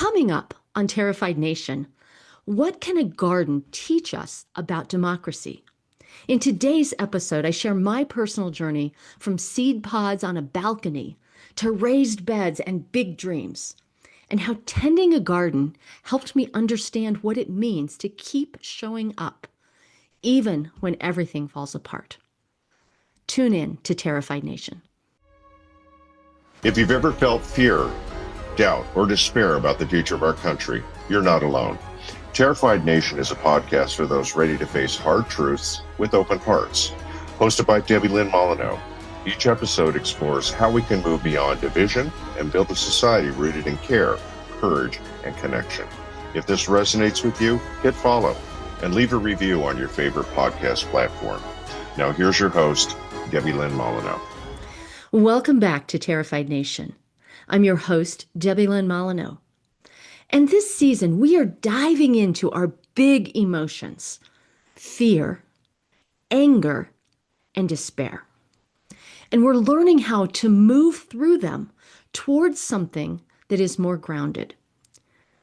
Coming up on Terrified Nation, what can a garden teach us about democracy? In today's episode, I share my personal journey from seed pods on a balcony to raised beds and big dreams, and how tending a garden helped me understand what it means to keep showing up, even when everything falls apart. Tune in to Terrified Nation. If you've ever felt fear, doubt, or despair about the future of our country, you're not alone. Terrified Nation is a podcast for those ready to face hard truths with open hearts. Hosted by Debbie Lynn Molyneux, each episode explores how we can move beyond division and build a society rooted in care, courage, and connection. If this resonates with you, hit follow and leave a review on your favorite podcast platform. Now here's your host, Debbie Lynn Molyneux. Welcome back to Terrified Nation. I'm your host, Debbie Lynn Molyneux. And this season, we are diving into our big emotions: fear, anger, and despair. And we're learning how to move through them towards something that is more grounded,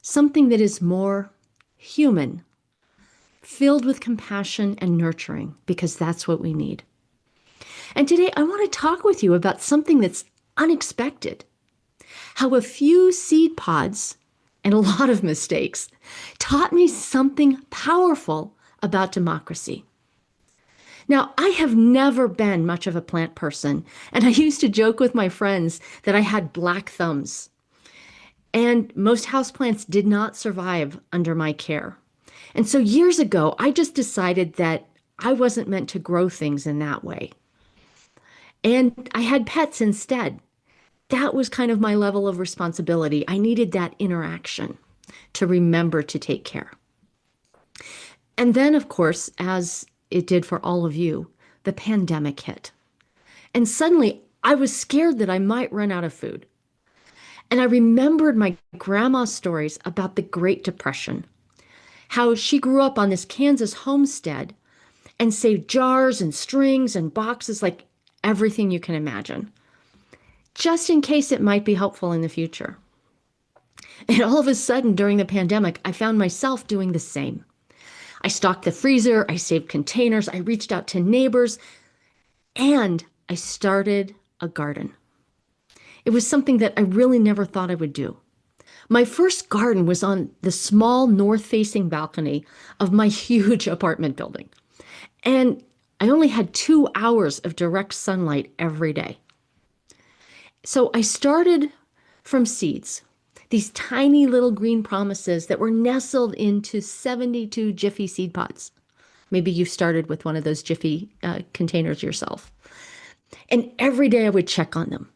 something that is more human, filled with compassion and nurturing, because that's what we need. And today, I want to talk with you about something that's unexpected. How a few seed pods and a lot of mistakes taught me something powerful about democracy. Now, I have never been much of a plant person, and I used to joke with my friends that I had black thumbs. And most houseplants did not survive under my care. And so years ago, I just decided that I wasn't meant to grow things in that way. And I had pets instead. That was kind of my level of responsibility. I needed that interaction to remember to take care. And then, of course, as it did for all of you, the pandemic hit. And suddenly I was scared that I might run out of food. And I remembered my grandma's stories about the Great Depression, how she grew up on this Kansas homestead and saved jars and strings and boxes, like everything you can imagine, just in case it might be helpful in the future. And all of a sudden, during the pandemic, I found myself doing the same. I stocked the freezer, I saved containers, I reached out to neighbors, and I started a garden. It was something that I really never thought I would do. My first garden was on the small north-facing balcony of my huge apartment building. And I only had 2 hours of direct sunlight every day. So I started from seeds, these tiny little green promises that were nestled into 72 Jiffy seed pods. Maybe you started with one of those Jiffy containers yourself. And every day I would check on them.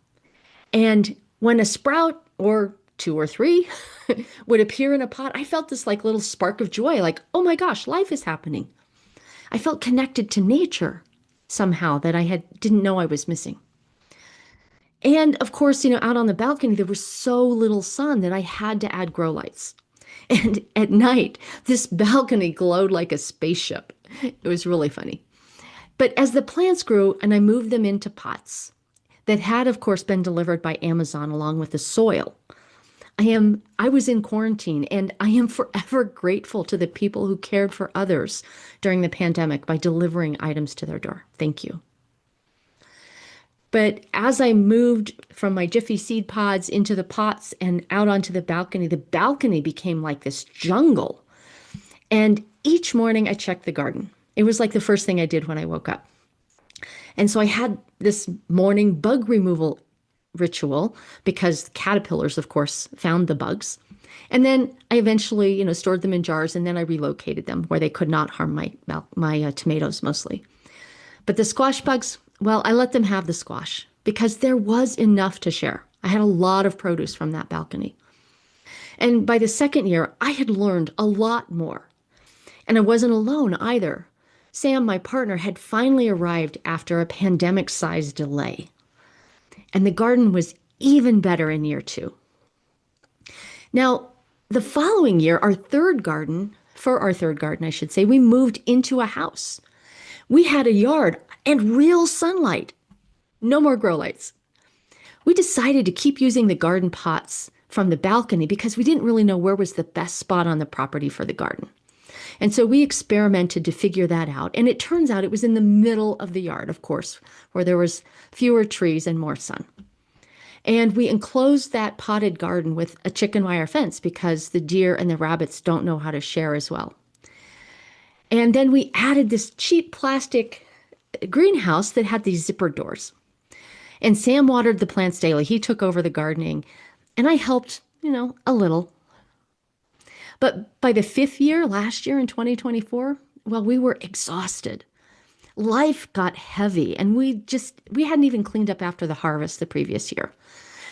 And when a sprout or 2 or 3 would appear in a pot, I felt this like little spark of joy, like, oh my gosh, life is happening. I felt connected to nature somehow that I didn't know I was missing. And of course, out on the balcony, there was so little sun that I had to add grow lights. And at night, this balcony glowed like a spaceship. It was really funny. But as the plants grew and I moved them into pots that had, of course, been delivered by Amazon along with the soil, I was in quarantine, and I am forever grateful to the people who cared for others during the pandemic by delivering items to their door. Thank you. But as I moved from my Jiffy seed pods into the pots and out onto the balcony became like this jungle. And each morning I checked the garden. It was like the first thing I did when I woke up. And so I had this morning bug removal ritual because caterpillars, of course, found the bugs. And then I eventually, stored them in jars, and then I relocated them where they could not harm my tomatoes mostly. But the squash bugs, well, I let them have the squash because there was enough to share. I had a lot of produce from that balcony. And by the second year, I had learned a lot more. And I wasn't alone either. Sam, my partner, had finally arrived after a pandemic-sized delay. And the garden was even better in year 2. Now, the following year, our third garden, we moved into a house. We had a yard and real sunlight. No more grow lights. We decided to keep using the garden pots from the balcony because we didn't really know where was the best spot on the property for the garden. And so we experimented to figure that out. And it turns out it was in the middle of the yard, of course, where there was fewer trees and more sun. And we enclosed that potted garden with a chicken wire fence because the deer and the rabbits don't know how to share as well. And then we added this cheap plastic greenhouse that had these zipper doors. And Sam watered the plants daily. He took over the gardening, and I helped, a little. But by the 5th year, last year in 2024, well, we were exhausted. Life got heavy, and we hadn't even cleaned up after the harvest the previous year.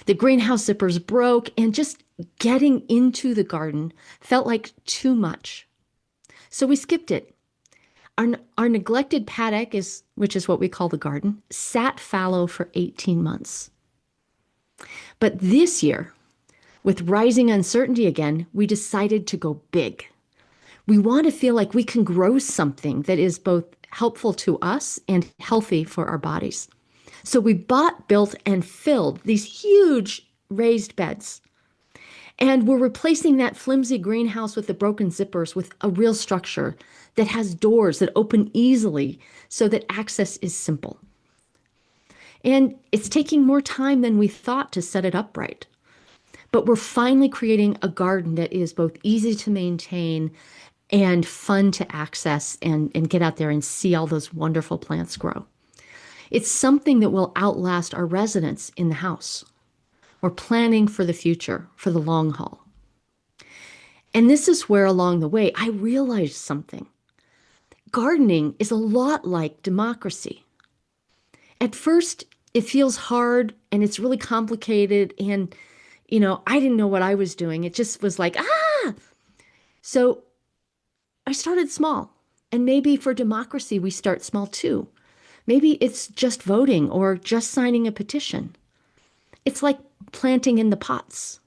The greenhouse zippers broke, and just getting into the garden felt like too much. So we skipped it. Our neglected paddock, which is what we call the garden, sat fallow for 18 months. But this year, with rising uncertainty again, we decided to go big. We want to feel like we can grow something that is both helpful to us and healthy for our bodies. So we bought, built, and filled these huge raised beds. And we're replacing that flimsy greenhouse with the broken zippers with a real structure that has doors that open easily so that access is simple. And it's taking more time than we thought to set it up right. But we're finally creating a garden that is both easy to maintain and fun to access and get out there and see all those wonderful plants grow. It's something that will outlast our residents in the house. We're planning for the future, for the long haul. And this is where along the way, I realized something. Gardening is a lot like democracy. At first, it feels hard and it's really complicated and I didn't know what I was doing. It just was like, So I started small. And maybe for democracy, we start small too. Maybe it's just voting or just signing a petition. It's like planting in the pots.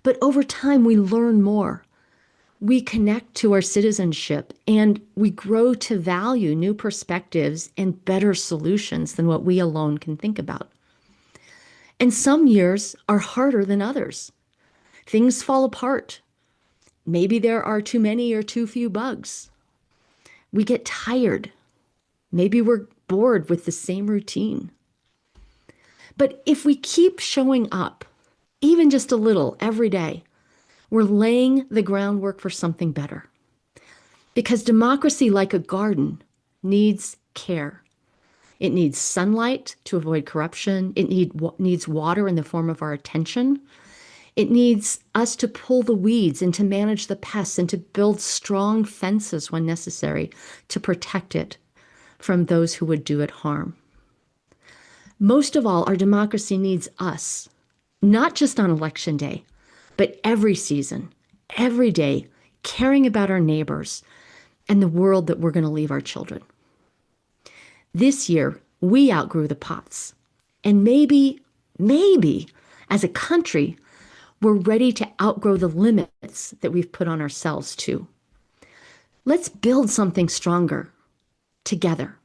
But over time, we learn more. We connect to our citizenship and we grow to value new perspectives and better solutions than what we alone can think about. And some years are harder than others. Things fall apart. Maybe there are too many or too few bugs. We get tired. Maybe we're bored with the same routine. But if we keep showing up, even just a little every day, we're laying the groundwork for something better. Because democracy, like a garden, needs care. It needs sunlight to avoid corruption. It needs water in the form of our attention. It needs us to pull the weeds and to manage the pests and to build strong fences when necessary to protect it from those who would do it harm. Most of all, our democracy needs us, not just on election day, but every season, every day, caring about our neighbors and the world that we're going to leave our children. This year, we outgrew the pots. And maybe, as a country, we're ready to outgrow the limits that we've put on ourselves too. Let's build something stronger together.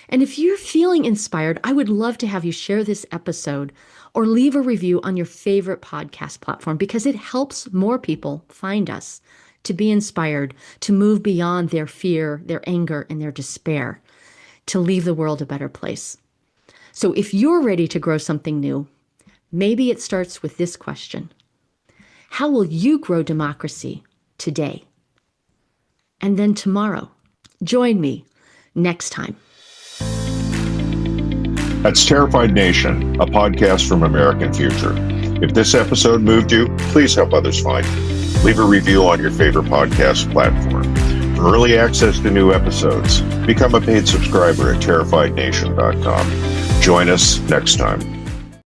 And if you're feeling inspired, I would love to have you share this episode or leave a review on your favorite podcast platform because it helps more people find us to be inspired, to move beyond their fear, their anger, and their despair, to leave the world a better place. So if you're ready to grow something new, maybe it starts with this question. How will you grow democracy today? And then tomorrow? Join me next time. That's Terrified Nation, a podcast from American Future. If this episode moved you, please help others find it. Leave a review on your favorite podcast platform. For early access to new episodes, become a paid subscriber at terrifiednation.com. Join us next time.